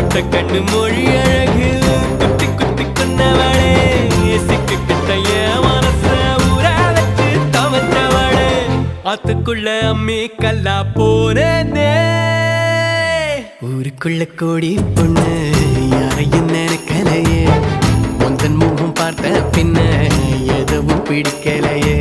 முட்டை கண்ணு மொழி அழகு குத்தி குத்தி கொன்னவளே சிக்கு கிட்டைய மனச ஊரா வச்சு தவச்சவளே ஆத்துக்குள்ள அம்மி கல்லா போனே ஊருக்குள்ள கோடி பொண்ணு யாரையும் நினைக்கலையே உந்தன் முகம் பார்த்த பின்ன எதுவும் பிடிக்கலையே